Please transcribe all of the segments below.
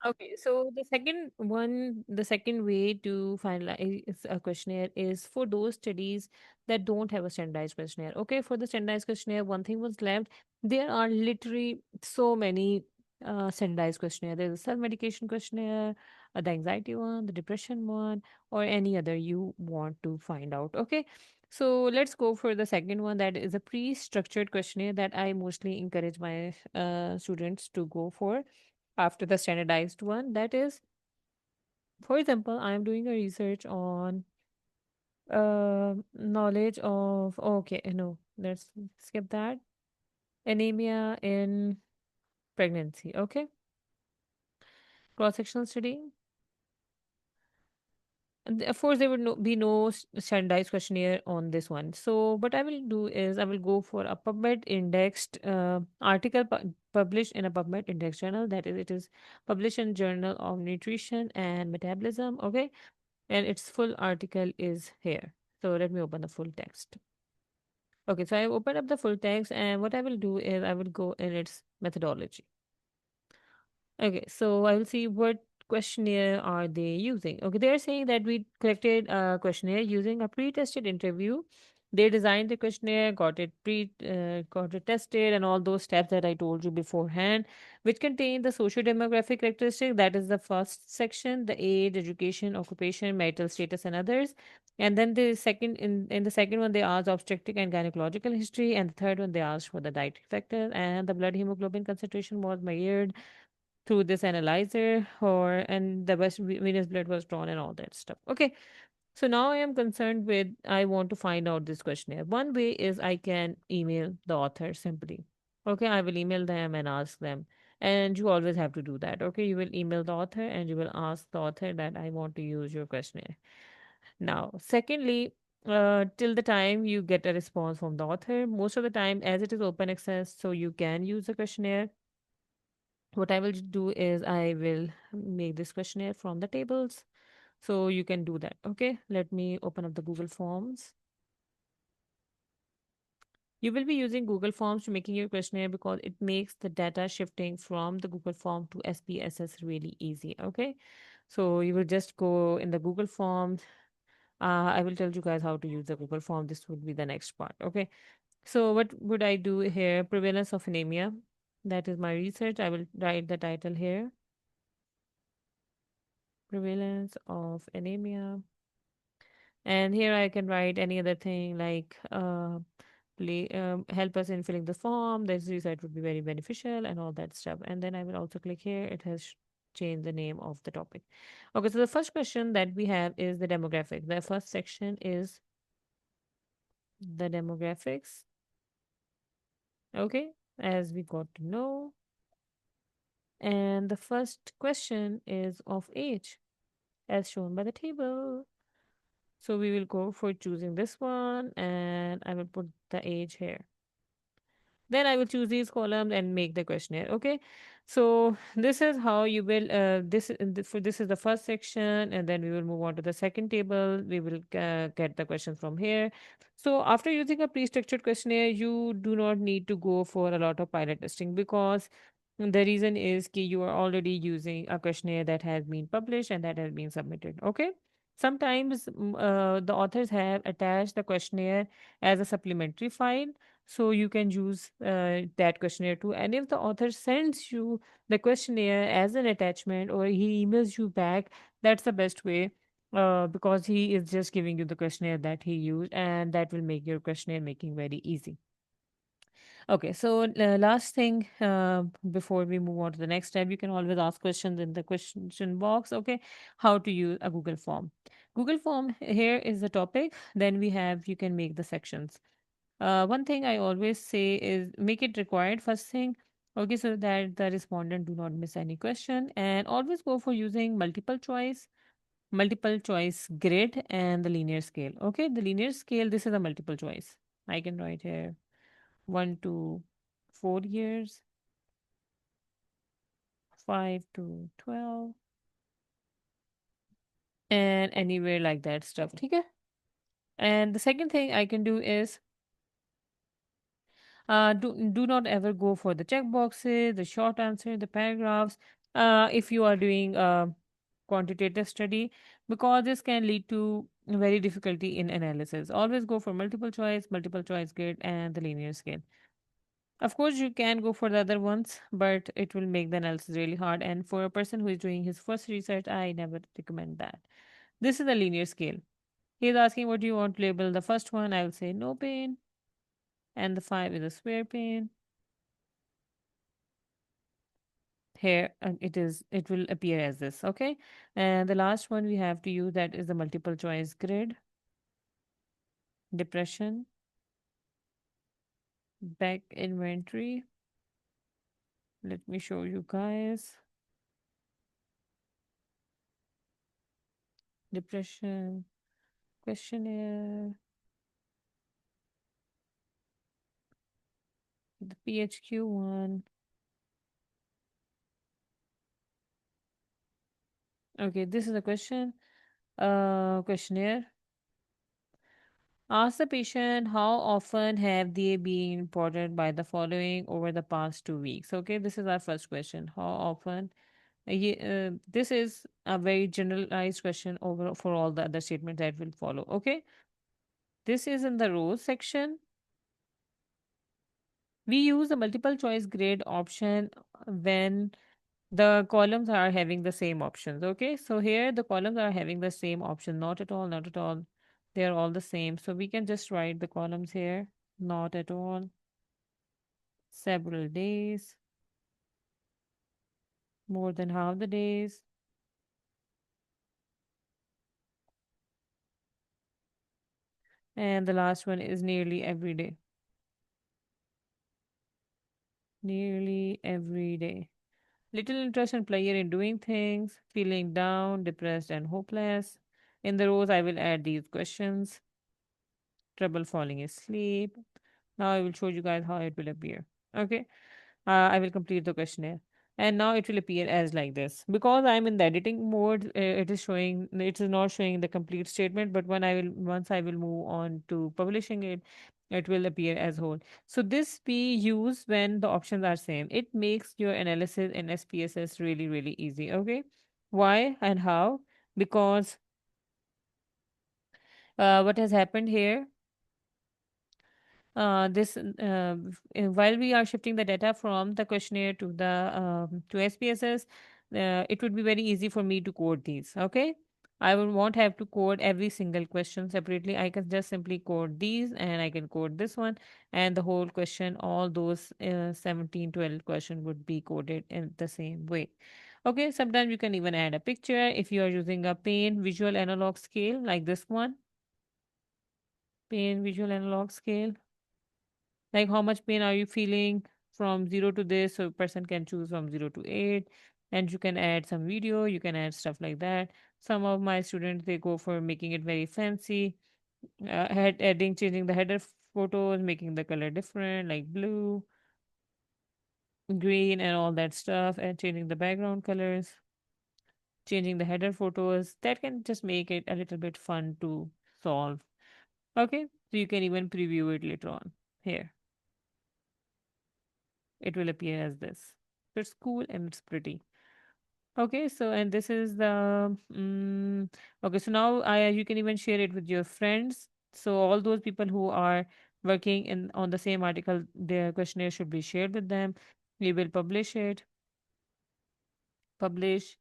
Okay, so the second way to finalize a questionnaire is for those studies that don't have a standardized questionnaire. Okay, for the standardized questionnaire, one thing was left. There are literally so many standardized questionnaire. There's a self-medication questionnaire, the anxiety one, the depression one, or any other you want to find out. Okay, so let's go for the second one. That is a pre-structured questionnaire that I mostly encourage my students to go for after the standardized one. That is, for example, I'm doing a research on knowledge of, okay, no, let's skip that. Anemia in pregnancy. Okay, cross sectional study. And of course, there would be no standardized questionnaire on this one. So, what I will do is I will go for a PubMed indexed article published in a PubMed index journal. That is, it is published in Journal of Nutrition and Metabolism. Okay, and its full article is here. So let me open the full text. Okay, so I opened up the full text, and what I will do is I will go in its methodology. Okay, so I will see what questionnaire are they using. Okay, they are saying that we collected a questionnaire using a pre-tested interview. They designed the questionnaire, got it tested, and all those steps that I told you beforehand, which contain the social demographic characteristic. That is the first section: the age, education, occupation, marital status, and others. And then the second in the second one they asked obstetric and gynecological history, and the third one they asked for the dietary factors, and the blood hemoglobin concentration was measured through this analyzer, or and the venous blood was drawn and all that stuff. Okay, so now I am concerned with, I want to find out this questionnaire. One way is I can email the author simply. Okay, I will email them and ask them, and you always have to do that. Okay, you will email the author and you will ask the author that I want to use your questionnaire. Now secondly, till the time you get a response from the author, most of the time as it is open access, so you can use the questionnaire. What I will do is I will make this questionnaire from the tables. So you can do that. Okay, let me open up the Google Forms. You will be using Google Forms to making your questionnaire because it makes the data shifting from the Google Form to SPSS really easy. Okay, so you will just go in the Google Forms. I will tell you guys how to use the Google Form. This would be the next part. Okay, so what would I do here? Prevalence of anemia. That is my research. I will write the title here. Prevalence of anemia. And here I can write any other thing like help us in filling the form. This research would be very beneficial and all that stuff. And then I will also click here. It has changed the name of the topic. Okay, so the first question that we have is the demographic. The first section is the demographics. Okay, as we got to know. And the first question is of age, as shown by the table. So we will go for choosing this one, and I will put the age here. Then I will choose these columns and make the questionnaire. Okay. So this is how you will, this is the first section, and then we will move on to the second table. We will get the questions from here. So after using a pre-structured questionnaire, you do not need to go for a lot of pilot testing, because the reason is that you are already using a questionnaire that has been published and that has been submitted. Okay. Sometimes the authors have attached the questionnaire as a supplementary file, so you can use that questionnaire too. And if the author sends you the questionnaire as an attachment or he emails you back, that's the best way, because he is just giving you the questionnaire that he used, and that will make your questionnaire making very easy. Okay, so last thing, before we move on to the next step, you can always ask questions in the question box. Okay, how to use a Google form. Google form, here is the topic. Then we have, you can make the sections. One thing I always say is make it required first thing. Okay, so that the respondent do not miss any question, and always go for using multiple choice grid and the linear scale. Okay, the linear scale, this is a multiple choice. I can write here 1 to 4 years, 5 to 12, and anywhere like that stuff. Okay. And the second thing I can do is do not ever go for the check boxes, the short answer, the paragraphs. if you are doing a quantitative study, because this can lead to very difficulty in analysis. Always go for multiple choice grid, and the linear scale. Of course, you can go for the other ones, but it will make the analysis really hard. And for a person who is doing his first research, I never recommend that. This is the linear scale. He is asking what do you want to label the first one. I will say no pain, and the five is a square pain. Here it will appear as this. Okay, and the last one we have to use, that is the multiple choice grid. Depression, back inventory. Let me show you guys. Depression, questionnaire, the PHQ one. Okay, this is a question. Questionnaire. Ask the patient how often have they been reported by the following over the past 2 weeks. Okay, this is our first question. How often? This is a very generalized question over for all the other statements that will follow. Okay, this is in the rows section. We use the multiple choice grade option when the columns are having the same options. Okay, so here the columns are having the same option. Not at all, not at all. They are all the same. So we can just write the columns here. Not at all, several days, more than half the days, and the last one is nearly every day. Nearly every day. Little interest and pleasure in doing things, feeling down, depressed, and hopeless. In the rows, I will add these questions. Trouble falling asleep. Now I will show you guys how it will appear. Okay. I will complete the questionnaire. And now it will appear as like this. Because I'm in the editing mode, it is not showing the complete statement, but once I will move on to publishing it, it will appear as whole. So this we use when the options are same. It makes your analysis in SPSS really, really easy. Okay. Why and how? Because what has happened here, while we are shifting the data from the questionnaire to SPSS, it would be very easy for me to code these. Okay, I will won't have to code every single question separately. I can just simply code these, and I can code this one, and the whole question, all those 17 12 question would be coded in the same way. Okay, sometimes you can even add a picture if you are using a pain visual analog scale like this one. Pain visual analog scale, like how much pain are you feeling from 0 to this, so a person can choose from 0 to 8, and you can add some video, you can add stuff like that. Some of my students, they go for making it very fancy, adding changing the header photos, making the color different like blue, green, and all that stuff, and changing the background colors, changing the header photos. That can just make it a little bit fun to solve. Okay, so you can even preview it later on. Here it will appear as this. So it's cool and it's pretty. Okay, so and this is the okay. So now I you can even share it with your friends. So all those people who are working in on the same article, their questionnaire should be shared with them. We will publish it, publish,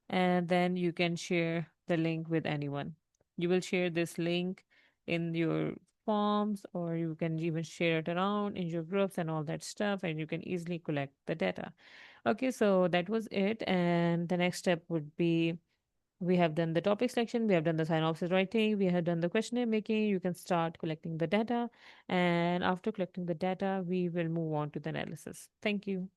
and then you can share the link with anyone. You will share this link in your forms, or you can even share it around in your groups and all that stuff, and you can easily collect the data. Okay, so that was it. And the next step would be, we have done the topic selection, we have done the synopsis writing, we have done the questionnaire making. You can start collecting the data. And after collecting the data, we will move on to the analysis. Thank you.